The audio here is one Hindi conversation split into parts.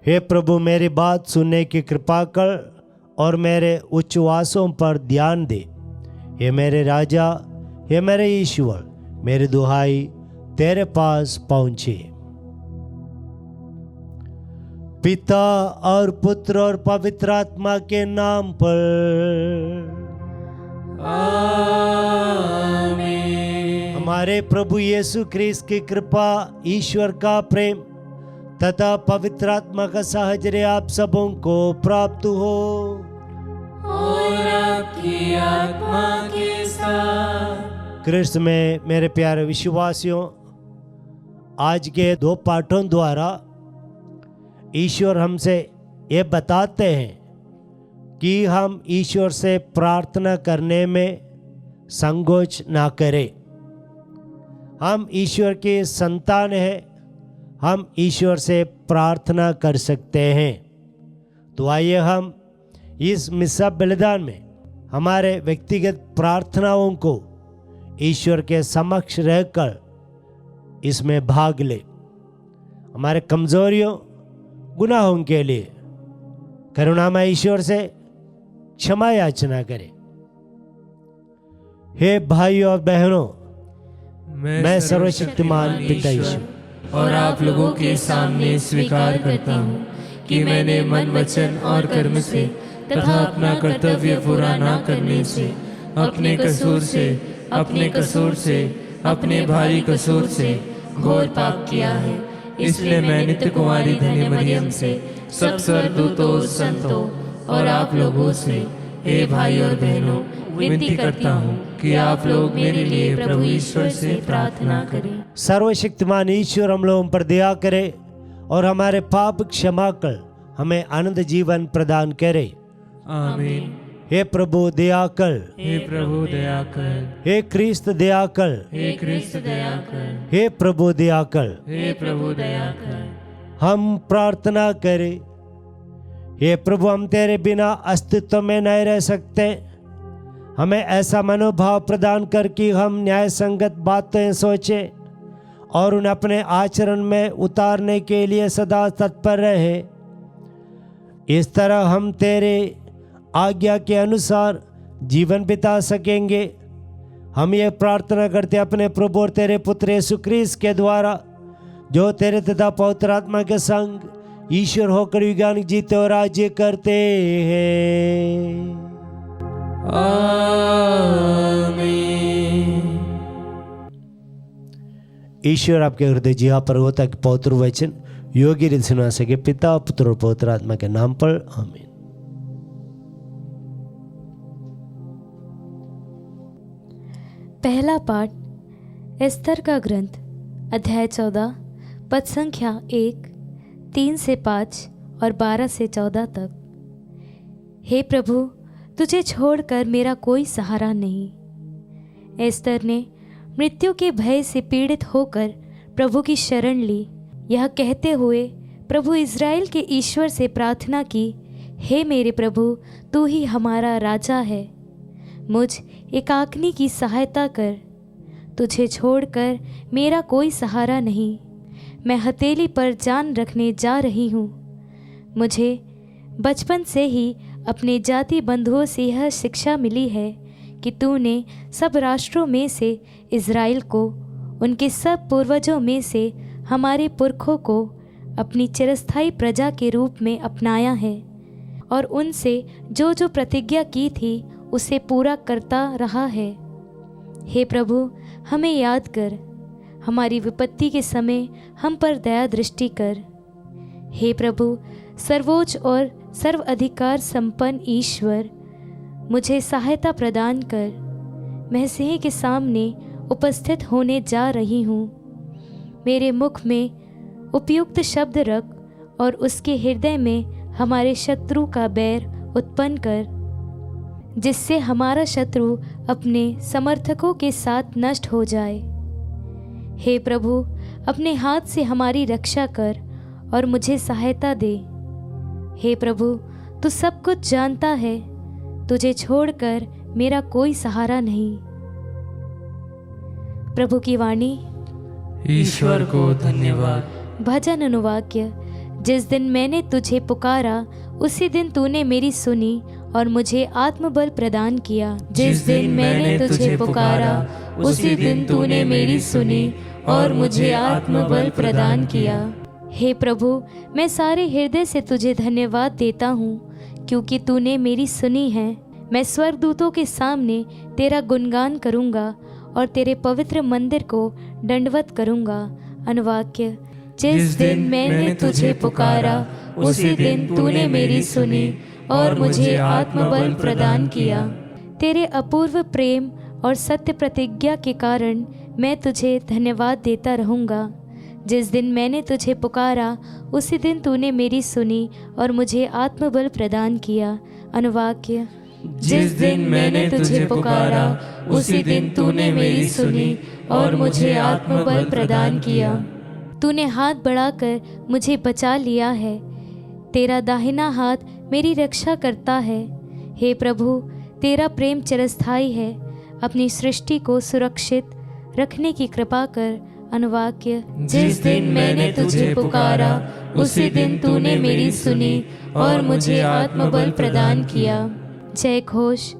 हे प्रभु, मेरी बात सुनने की कृपा कर और मेरे उच्छ्वासों पर ध्यान दे। हे मेरे राजा, हे मेरे ईश्वर, मेरी दुहाई तेरे पास पहुंचे। पिता और पुत्र और पवित्र आत्मा के नाम पर आमीन। हमारे प्रभु यीशु ख्रीस्त की कृपा, ईश्वर का प्रेम तथा पवित्र आत्मा का साहचर्य आप सबों को प्राप्त हो और आपकी आत्मा के साथ। कृष्ण में मेरे प्यारे विश्वासियों, आज के 2 पाठों द्वारा ईश्वर हमसे ये बताते हैं कि हम ईश्वर से प्रार्थना करने में संकोच ना करें। हम ईश्वर के संतान हैं, हम ईश्वर से प्रार्थना कर सकते हैं। तो आइए हम इस मिसा बलिदान में हमारे व्यक्तिगत प्रार्थनाओं को ईश्वर के समक्ष रहकर इसमें भाग ले। हमारे कमजोरियों, गुनाहों के लिए करुणामय ईश्वर से क्षमा याचना करें। हे भाइयों और बहनों, मैं सर्वशक्तिमान पिता ईश्वर और आप लोगों के सामने स्वीकार करता हूँ कि मैंने मन, वचन और कर्म से तथा अपना कर्तव्य पूरा न करने से, अपने कसूर से, अपने भारी कसूर से घोर पाप किया है। इसलिए मैं नित्य कुमारी धन्य मरियम से, सब स्वर्गदूतों, संतों और आप लोगों से, हे भाई और बहनों, विनती करता हूँ कि आप लोग मेरे लिए प्रभु ईश्वर से प्रार्थना करें। सर्वशक्तिमान ईश्वर हम लोगों पर दया करे और हमारे पाप क्षमा कर हमें आनंद जीवन प्रदान करे। आमीन। हे प्रभु दया कर, हे प्रभु दया कर, हे ख्रीस्त दया कर, हे ख्रिस्त दया कर, हे प्रभु दया कर। हे प्रभु दया कर। हम प्रार्थना करें। हे प्रभु, हम तेरे बिना अस्तित्व में नहीं रह सकते। हमें ऐसा मनोभाव प्रदान कर कि हम न्याय संगत बातें सोचें और उन्हें अपने आचरण में उतारने के लिए सदा तत्पर रहे। इस तरह हम तेरे आज्ञा के अनुसार जीवन बिता सकेंगे। हम ये प्रार्थना करते अपने प्रभु और तेरे पुत्र यीशु ख्रीस्त के द्वारा, जो तेरे तथा पवित्र आत्मा के संग ईश्वर होकर युगान जीते और राज्य करते हैं। आमीन। ईश्वर आपके हृदय जिहा पर होता कि पवित्र वचन योग्य रीति सुना सके। पिता, पुत्र और पवित्र आत्मा के नाम पर आमीन। पहला पाठ एस्तर का ग्रंथ, अध्याय 14, पद संख्या 1, 3 से 5 और 12 से 14 तक। हे प्रभु, तुझे छोड़कर मेरा कोई सहारा नहीं। एस्तर ने मृत्यु के भय से पीड़ित होकर प्रभु की शरण ली। यह कहते हुए प्रभु इज़राइल के ईश्वर से प्रार्थना की, हे मेरे प्रभु, तू ही हमारा राजा है। मुझ एकाकिनी की सहायता कर। तुझे छोड़कर मेरा कोई सहारा नहीं। मैं हथेली पर जान रखने जा रही हूँ। मुझे बचपन से ही अपने जाति बंधुओं से यह शिक्षा मिली है कि तूने सब राष्ट्रों में से इज़राइल को, उनके सब पूर्वजों में से हमारे पुरखों को अपनी चिरस्थायी प्रजा के रूप में अपनाया है और उनसे जो जो प्रतिज्ञा की थी उसे पूरा करता रहा है। हे प्रभु, हमें याद कर। हमारी विपत्ति के समय हम पर दया दृष्टि कर। हे प्रभु, सर्वोच्च और सर्व अधिकार संपन्न ईश्वर, मुझे सहायता प्रदान कर। मैं सिंह के सामने उपस्थित होने जा रही हूँ। मेरे मुख में उपयुक्त शब्द रख और उसके हृदय में हमारे शत्रु का बैर उत्पन्न कर, जिससे हमारा शत्रु अपने समर्थकों के साथ नष्ट हो जाए। हे प्रभु, अपने हाथ से हमारी रक्षा कर और मुझे सहायता दे। हे प्रभु, तू सब कुछ जानता है। तुझे छोड़कर मेरा कोई सहारा नहीं। प्रभु की वाणी। ईश्वर को धन्यवाद। भजन अनुवाक्य। जिस दिन मैंने तुझे पुकारा उसी दिन तूने मेरी सुनी और मुझे आत्मबल प्रदान किया। जिस दिन मैंने तुझे पुकारा उसी दिन तूने मेरी सुनी और मुझे आत्मबल प्रदान किया। हे प्रभु, मैं सारे हृदय से तुझे धन्यवाद देता हूँ क्योंकि तूने मेरी सुनी है। मैं स्वर्गदूतों के सामने तेरा गुणगान करूँगा और तेरे पवित्र मंदिर को दंडवत करूँगा। अनुवाक्य। जिस दिन मैंने तुझे पुकारा उसी दिन तूने मेरी सुनी और मुझे आत्मबल प्रदान किया। तेरे अपूर्व प्रेम और सत्य प्रतिज्ञा के कारण मैं तुझे धन्यवाद देता रहूँगा। जिस दिन मैंने तुझे पुकारा उसी दिन तूने मेरी सुनी और मुझे आत्मबल प्रदान किया। अनुवाक्य। जिस दिन मैंने तुझे पुकारा उसी दिन तूने मेरी सुनी और मुझे आत्मबल प्रदान किया। तूने हाथ बढ़ाकर मुझे बचा लिया है, तेरा दाहिना हाथ मेरी रक्षा करता है। हे प्रभु, तेरा प्रेम चिरस्थायी है, अपनी सृष्टि को सुरक्षित रखने की कृपा कर। अनुवाक्य। जिस दिन मैंने तुझे पुकारा उसी दिन तूने मेरी सुनी और मुझे आत्मबल प्रदान किया। जय घोष।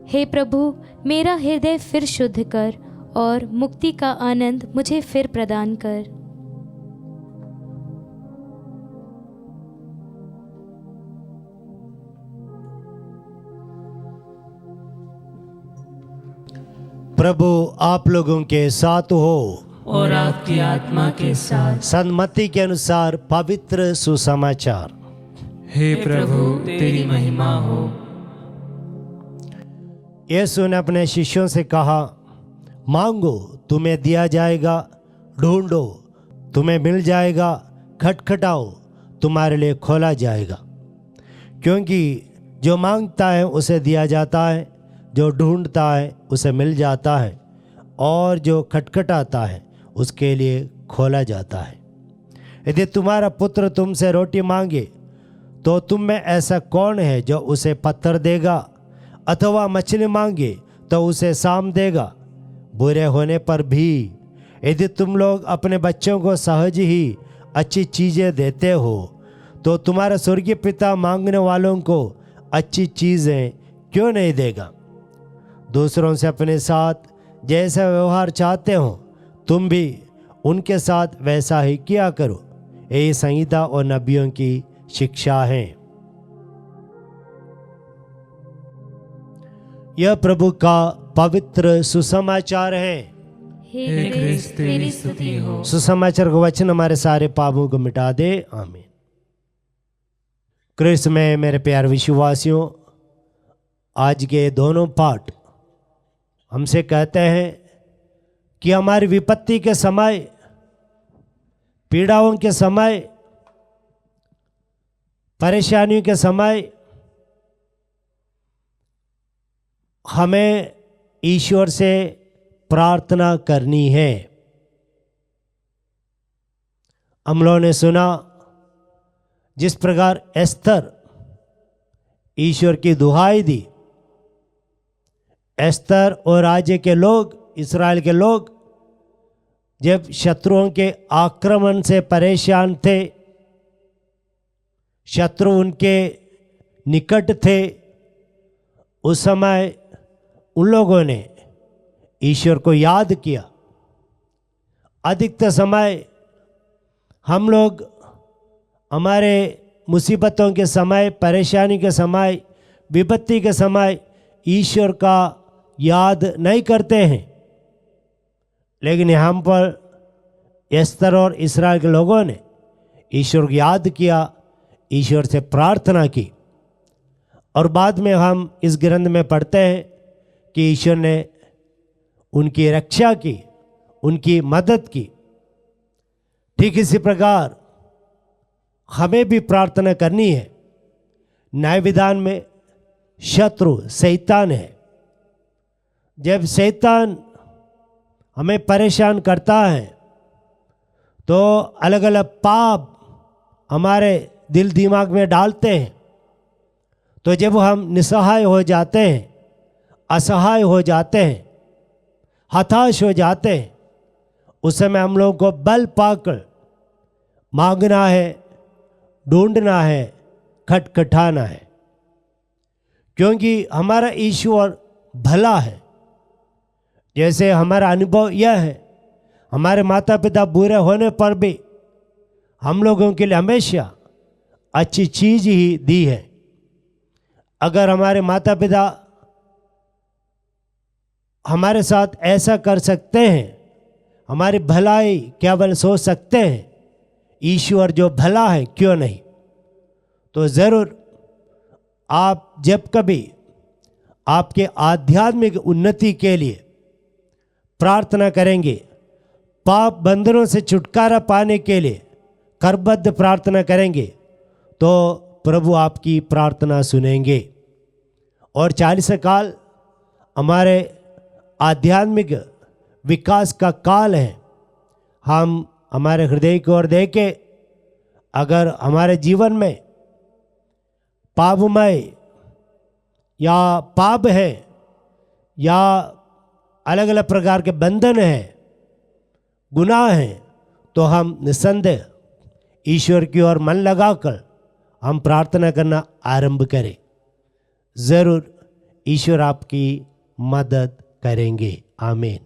हे प्रभु, मेरा हृदय फिर शुद्ध कर और मुक्ति का आनंद मुझे फिर प्रदान कर। प्रभु आप लोगों के साथ हो और आपकी आत्मा के साथ। सन्मति के अनुसार पवित्र सुसमाचार। हे प्रभु, तेरी महिमा हो। यीशु ने अपने शिष्यों से कहा, मांगो तुम्हें दिया जाएगा, ढूंढो तुम्हें मिल जाएगा, खटखटाओ तुम्हारे लिए खोला जाएगा। क्योंकि जो मांगता है उसे दिया जाता है, जो ढूंढता है उसे मिल जाता है, और जो खटखटाता है उसके लिए खोला जाता है। यदि तुम्हारा पुत्र तुमसे रोटी मांगे तो तुम में ऐसा कौन है जो उसे पत्थर देगा, अथवा मछली मांगे तो उसे सांप देगा। बुरे होने पर भी यदि तुम लोग अपने बच्चों को सहज ही अच्छी चीज़ें देते हो तो तुम्हारा स्वर्गीय पिता मांगने वालों को अच्छी चीज़ें क्यों नहीं देगा। दूसरों से अपने साथ जैसा व्यवहार चाहते हो तुम भी उनके साथ वैसा ही किया करो। यही संहिता और नबियों की शिक्षा है। यह प्रभु का पवित्र सुसमाचार है। हे क्रिस्त, तेरी स्तुति हो। सुसमाचार का वचन हमारे सारे पापों को मिटा दे। आमीन। क्रिस्त में मेरे प्यारे विश्वासियों, आज के दोनों पाठ हमसे कहते हैं कि हमारी विपत्ति के समय, पीड़ाओं के समय, परेशानियों के समय हमें ईश्वर से प्रार्थना करनी है। हम लोगों ने सुना जिस प्रकार एस्तर ईश्वर की दुहाई दी। एस्तर और राज्य के लोग, इस्राएल के लोग जब शत्रुओं के आक्रमण से परेशान थे, शत्रु उनके निकट थे, उस समय उन लोगों ने ईश्वर को याद किया। अधिकतर समय हम लोग हमारे मुसीबतों के समय, परेशानी के समय, विपत्ति के समय ईश्वर का याद नहीं करते हैं। लेकिन यहाँ पर एस्तर और इस्राएल के लोगों ने ईश्वर को याद किया, ईश्वर से प्रार्थना की। और बाद में हम इस ग्रंथ में पढ़ते हैं कि ईश्वर ने उनकी रक्षा की, उनकी मदद की। ठीक इसी प्रकार हमें भी प्रार्थना करनी है। न्याय विधान में शत्रु शैतान है। जब शैतान हमें परेशान करता है तो अलग अलग पाप हमारे दिल दिमाग में डालते हैं। तो जब हम निसहाय हो जाते हैं, असहाय हो जाते हैं, हताश हो जाते हैं, उस समय हम लोगों को बल पाकर मांगना है, ढूंढना है, खटखटाना है, क्योंकि हमारा ईश्वर भला है। जैसे हमारा अनुभव यह है, हमारे माता पिता बुरे होने पर भी हम लोगों के लिए हमेशा अच्छी चीज ही दी है। अगर हमारे माता पिता हमारे साथ ऐसा कर सकते हैं, हमारी भलाई केवल सोच सकते हैं, ईश्वर जो भला है क्यों नहीं। तो ज़रूर आप जब कभी आपके आध्यात्मिक उन्नति के लिए प्रार्थना करेंगे, पाप बंधनों से छुटकारा पाने के लिए करबद्ध प्रार्थना करेंगे, तो प्रभु आपकी प्रार्थना सुनेंगे। और 40 काल हमारे आध्यात्मिक विकास का काल है। हम हमारे हृदय की ओर देखें, अगर हमारे जीवन में पापमय या पाप है या अलग अलग प्रकार के बंधन हैं, गुनाह हैं, तो हम निस्संदेह ईश्वर की ओर मन लगाकर हम प्रार्थना करना आरंभ करें। ज़रूर ईश्वर आपकी मदद करेंगे। आमीन।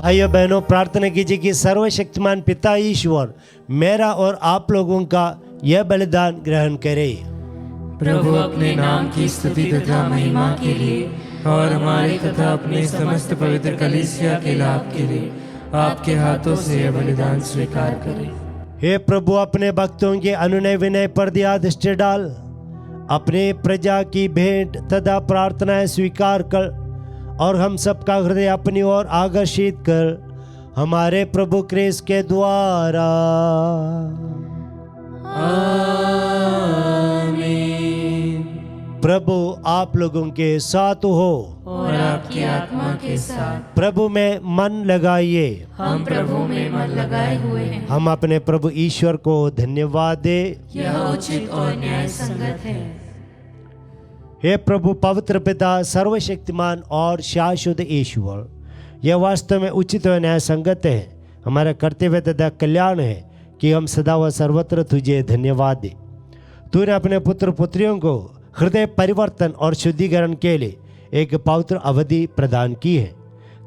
भाइयों बहनों, प्रार्थना कीजिए कि सर्वशक्तिमान पिता ईश्वर मेरा और आप लोगों का यह बलिदान ग्रहण करे। प्रभु अपने नाम की स्तुति तथा महिमा के लिए और हमारे तथा अपने समस्त पवित्र कलीसिया के लाभ के लिए आपके हाथों से यह बलिदान स्वीकार करें। हे प्रभु, अपने भक्तों के अनुनय विनय पर दिया दृष्टि डाल, अपने प्रजा की भेंट तथा प्रार्थनाएं स्वीकार कर और हम सबका हृदय अपनी ओर आकर्षित कर हमारे प्रभु क्रिस्त के द्वारा। आमीन। प्रभु आप लोगों के साथ हो और आपकी आत्मा के साथ। प्रभु में मन लगाइए। हम प्रभु में मन लगाए हुए हैं। हम अपने प्रभु ईश्वर को धन्यवाद दे। यह उचित और न्याय संगत है। हे प्रभु पवित्र पिता, सर्वशक्तिमान और शाश्वत ईश्वर, यह वास्तव में उचित और न्याय संगत है, हमारा कर्तव्य तथा कल्याण है कि हम सदा व सर्वत्र तुझे धन्यवाद दे। तूने अपने पुत्र पुत्रियों को हृदय परिवर्तन और शुद्धिकरण के लिए एक पवित्र अवधि प्रदान की है,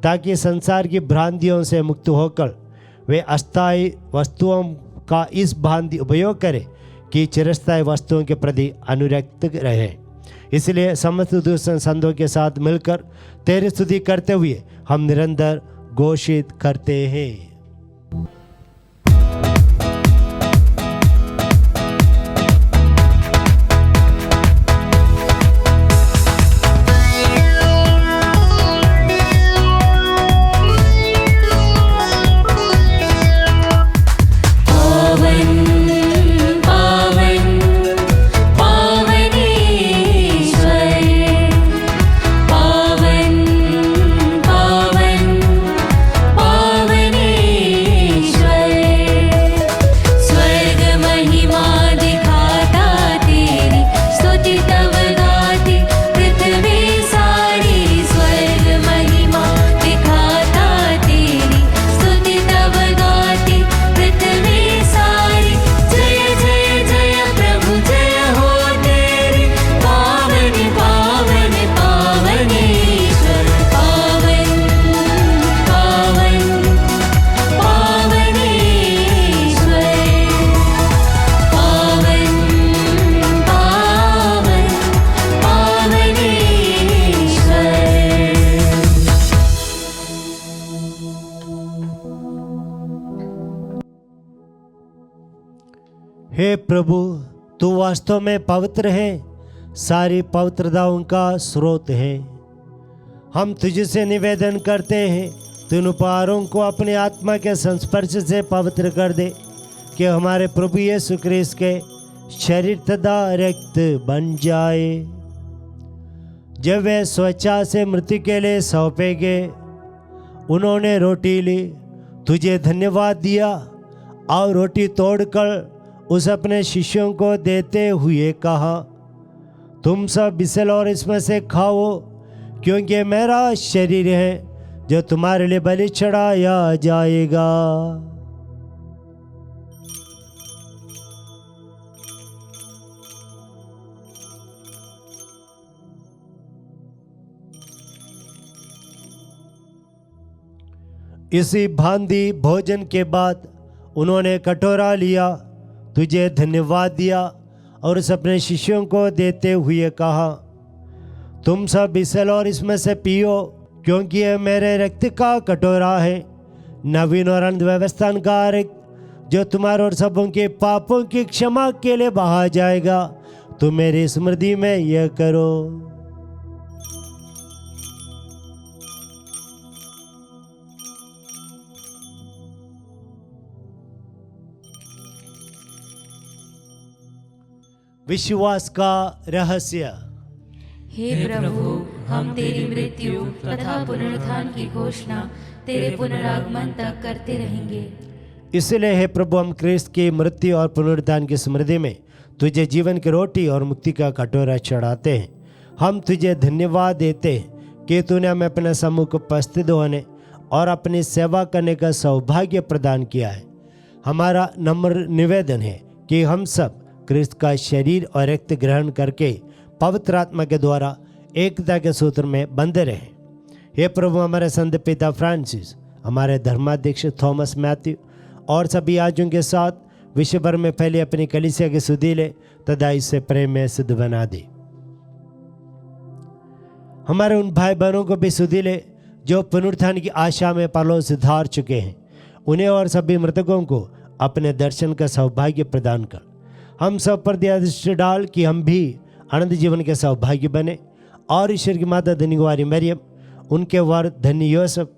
ताकि संसार की भ्रांतियों से मुक्त होकर वे अस्थायी वस्तुओं का इस भांति उपयोग करें कि चिरस्थायी वस्तुओं के प्रति अनुरक्त रहें। इसलिए समस्त दूसरे संतों के साथ मिलकर तेरी स्तुति करते हुए हम निरंतर घोषित करते हैं। हे प्रभु, तू वास्तव में पवित्र है, सारी पवित्रताओं का स्रोत है। हम तुझसे निवेदन करते हैं, तू इन उपहारों को अपनी आत्मा के संस्पर्श से पवित्र कर दे, कि हमारे प्रभु यीशु ख्रीस्त के शरीर तथा रक्त बन जाए। जब वे स्वेच्छा से मृत्यु के लिए सौंपे गए, उन्होंने रोटी ली, तुझे धन्यवाद दिया और रोटी तोड़कर उस अपने शिष्यों को देते हुए कहा, तुम सब इसे और इसमें से खाओ, क्योंकि मेरा शरीर है जो तुम्हारे लिए बलि चढ़ाया जाएगा। इसी भांति भोजन के बाद उन्होंने कटोरा लिया, तुझे धन्यवाद दिया और उस अपने शिष्यों को देते हुए कहा, तुम सब इसे लो और इसमें से पियो, क्योंकि यह मेरे रक्त का कटोरा है, नवीन और अनंत व्यवस्था का रक्त, जो तुम्हारे और सबों के पापों की क्षमा के लिए बहा जाएगा। तुम मेरी स्मृति में यह करो। विश्वास का रहस्य। हे प्रभु, हम तेरी मृत्यु तथा पुनरुत्थान की घोषणा तेरे पुनरागमन तक करते रहेंगे। इसलिए हे प्रभु, हम ख्रीस्त की मृत्यु और पुनरुत्थान की स्मृति में तुझे जीवन की रोटी और मुक्ति का कटोरा चढ़ाते हैं। हम तुझे धन्यवाद देते हैं कि तूने हमें अपने सम्मुख उपस्थित होने और अपनी सेवा करने का सौभाग्य प्रदान किया है। हमारा नम्र निवेदन है कि हम सब ख्रीस्त का शरीर और रक्त ग्रहण करके पवित्र आत्मा के द्वारा एकता के सूत्र में बंधे रहें। हे प्रभु, हमारे संत पिता फ्रांसिस, हमारे धर्माध्यक्ष थॉमस मैथ्यू और सभी याजकों के साथ विश्व भर में फैली अपनी कलीसिया के सुधीले तथा इससे प्रेम में सिद्ध बना दे। हमारे उन भाई बहनों को भी सुधीले जो पुनरुत्थान की आशा में परलोक से धार चुके हैं, उन्हें और सभी मृतकों को अपने दर्शन का सौभाग्य प्रदान कर। हम सब पर दया दृष्टि डाल कि हम भी अनंत जीवन के सौभाग्य बने, और ईश्वर की माता धन्य कुमारी मरियम, उनके वर धन्य यूसुफ,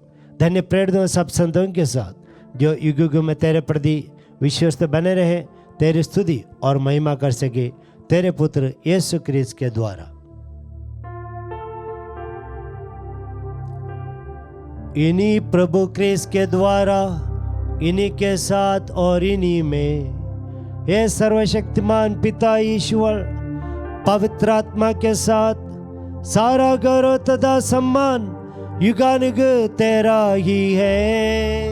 धन्य प्रेरितों सब संतों के साथ जो युग युग में तेरे प्रति विश्वस्त बने रहे, तेरी स्तुति और महिमा कर सके, तेरे पुत्र यीशु ख्रीस्त के द्वारा। इन्हीं प्रभु ख्रीस्त के द्वारा, इन्हीं के साथ और इन्हीं में, हे सर्वशक्तिमान पिता ईश्वर, पवित्र आत्मा के साथ सारा गौरव तथा सम्मान युगानुग तेरा ही है।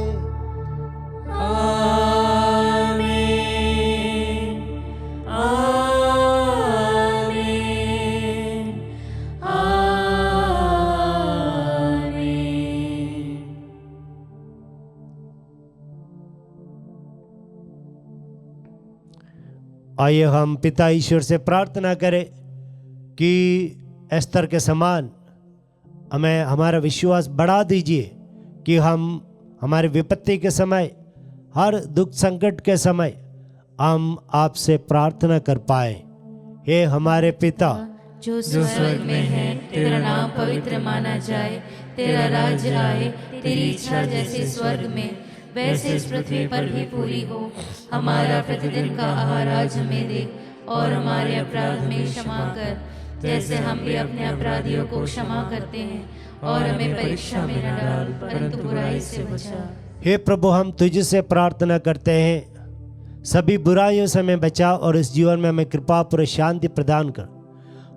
आमीन, आमीन, आमीन। आइए हम पिता ईश्वर से प्रार्थना करें कि एस्तर के समान हमें हमारा विश्वास बढ़ा दीजिए, कि हम हमारे विपत्ति के समय, हर दुख संकट के समय हम आपसे प्रार्थना कर पाए। हे हमारे पिता जो स्वर्ग में है, तेरा नाम पवित्र माना जाए, तेरा राज्य आए, तेरी इच्छा जैसे स्वर्ग में वैसे इस पृथ्वी पर भी पूरी हो। हमारा प्रतिदिन का आहार आज हमें दे, और हमारे अपराध में क्षमा कर, जैसे हम भी अपने अपराधियों को क्षमा करते हैं, और हमें परीक्षा में न डाल, परंतु बुराई से बचा। हे प्रभु, हम तुझसे प्रार्थना करते हैं, सभी बुराइयों से हमें बचा और इस जीवन में हमें कृपा पूर्ण शांति प्रदान कर।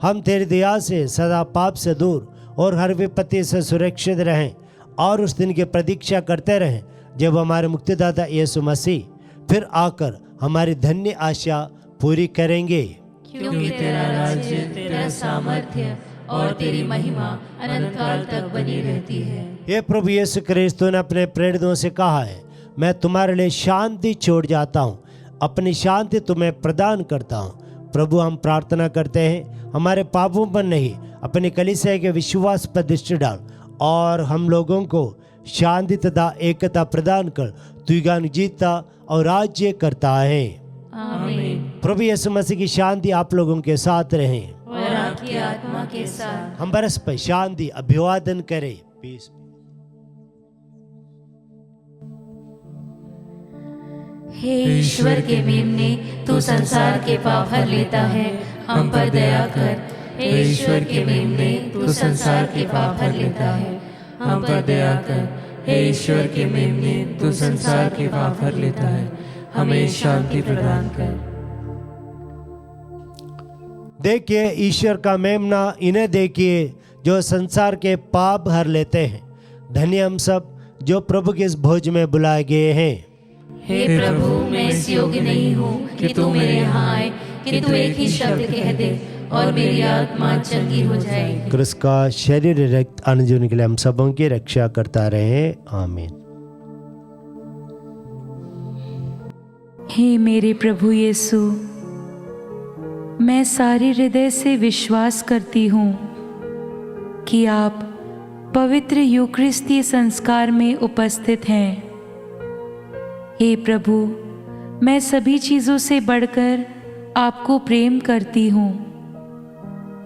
हम तेरी दया से सदा पाप से दूर और हर विपत्ति से सुरक्षित रहें, और उस दिन की प्रतीक्षा करते रहें जब हमारे मुक्तिदाता यीशु मसीह फिर आकर हमारी धन्य आशा पूरी करेंगे। क्योंकि तेरा राज्य, तेरा सामर्थ्य और तेरी महिमा अनंत काल तक बनी रहती है। हे प्रभु यीशु ख्रीस्त, ने अपने प्रेरितों से कहा है, मैं तुम्हारे लिए शांति छोड़ जाता हूँ, अपनी शांति तुम्हें प्रदान करता हूँ। प्रभु, हम प्रार्थना करते हैं, हमारे पापों पर नहीं, अपनी कलीसिया के विश्वास पर दृष्टि डाल, और हम लोगों को शांति तथा एकता प्रदान कर। तू ज्ञान जीतता और राज्य करता है। आमीन। प्रभु यीशु मसीह की शांति आप लोगों के साथ रहे और आपकी आत्मा के साथ। हम परस्पर शांति अभिवादन करें। पीस। हे ईश्वर के मेमने, तू संसार के पाप हर लेता है, हम पर दया कर। हे ईश्वर के मेमने, तू संसार के पाप हर लेता है, हम पर दया कर। हे ईश्वर के मेमने, तू संसार के पाप हर लेता है, हमें शांति प्रदान कर। देखिए ईश्वर का मेमना, इन्हें देखिए जो संसार के पाप हर लेते हैं। धन्य हम सब जो प्रभु के इस भोज में बुलाए गए हैं। हे प्रभु, मैं इस योग्य नहीं हूँ कि तू मेरे यहाँ आए, कि तू एक ही शब्द कह दे और मेरी आत्मा चंगी हो जाएगी। क्रिस्त का शरीर रक्त अनुजीवन के लिए हम सबों की रक्षा करता रहे। आमीन। हे मेरे प्रभु यीशु, मैं सारे हृदय से विश्वास करती हूँ कि आप पवित्र यूकरिस्तीय संस्कार में उपस्थित हैं। हे प्रभु, मैं सभी चीज़ों से बढ़कर आपको प्रेम करती हूँ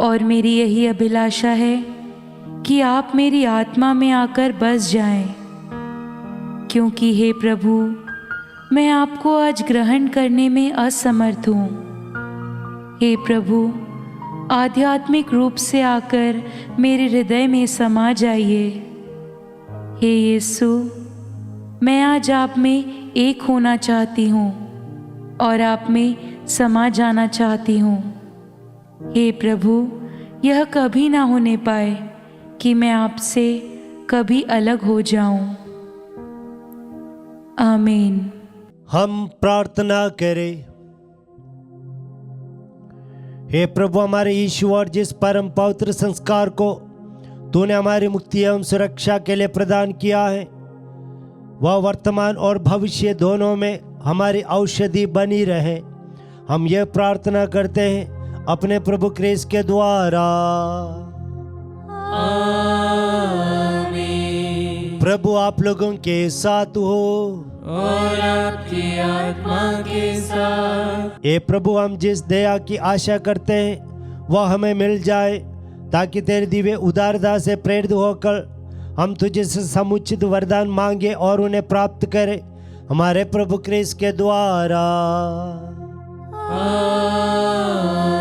और मेरी यही अभिलाषा है कि आप मेरी आत्मा में आकर बस जाएं, क्योंकि हे प्रभु, मैं आपको आज ग्रहण करने में असमर्थ हूँ। हे प्रभु, आध्यात्मिक रूप से आकर मेरे हृदय में समा जाइए। हे यीशु, मैं आज आप में एक होना चाहती हूँ और आप में समा जाना चाहती हूँ। हे प्रभु, यह कभी ना होने पाए कि मैं आपसे कभी अलग हो जाऊं। आमीन। हम प्रार्थना करें। हे प्रभु हमारे ईश्वर, जिस परम पवित्र संस्कार को तूने हमारी मुक्ति एवं सुरक्षा के लिए प्रदान किया है, वह वर्तमान और भविष्य दोनों में हमारी औषधि बनी रहे। हम यह प्रार्थना करते हैं अपने प्रभु क्रिस्त के द्वारा। आमीन। प्रभु आप लोगों के साथ हो और आपकी आत्मा के साथ। ए प्रभु, हम जिस दया की आशा करते हैं वह हमें मिल जाए, ताकि तेरे दिव्य उदारता से प्रेरित होकर हम तुझे से समुचित वरदान मांगे और उन्हें प्राप्त करें, हमारे प्रभु क्रिस्त के द्वारा।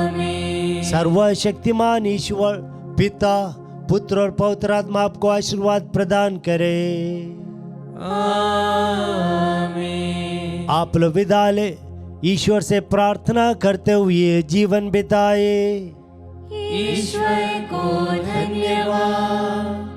आमीन। सर्वशक्तिमान ईश्वर पिता, पुत्र और पवित्र आत्मा आपको आशीर्वाद प्रदान करे। आमीन। आप लोग विदा ले ईश्वर से प्रार्थना करते हुए जीवन बिताए। ईश्वर को धन्यवाद।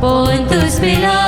Pontus Pilatus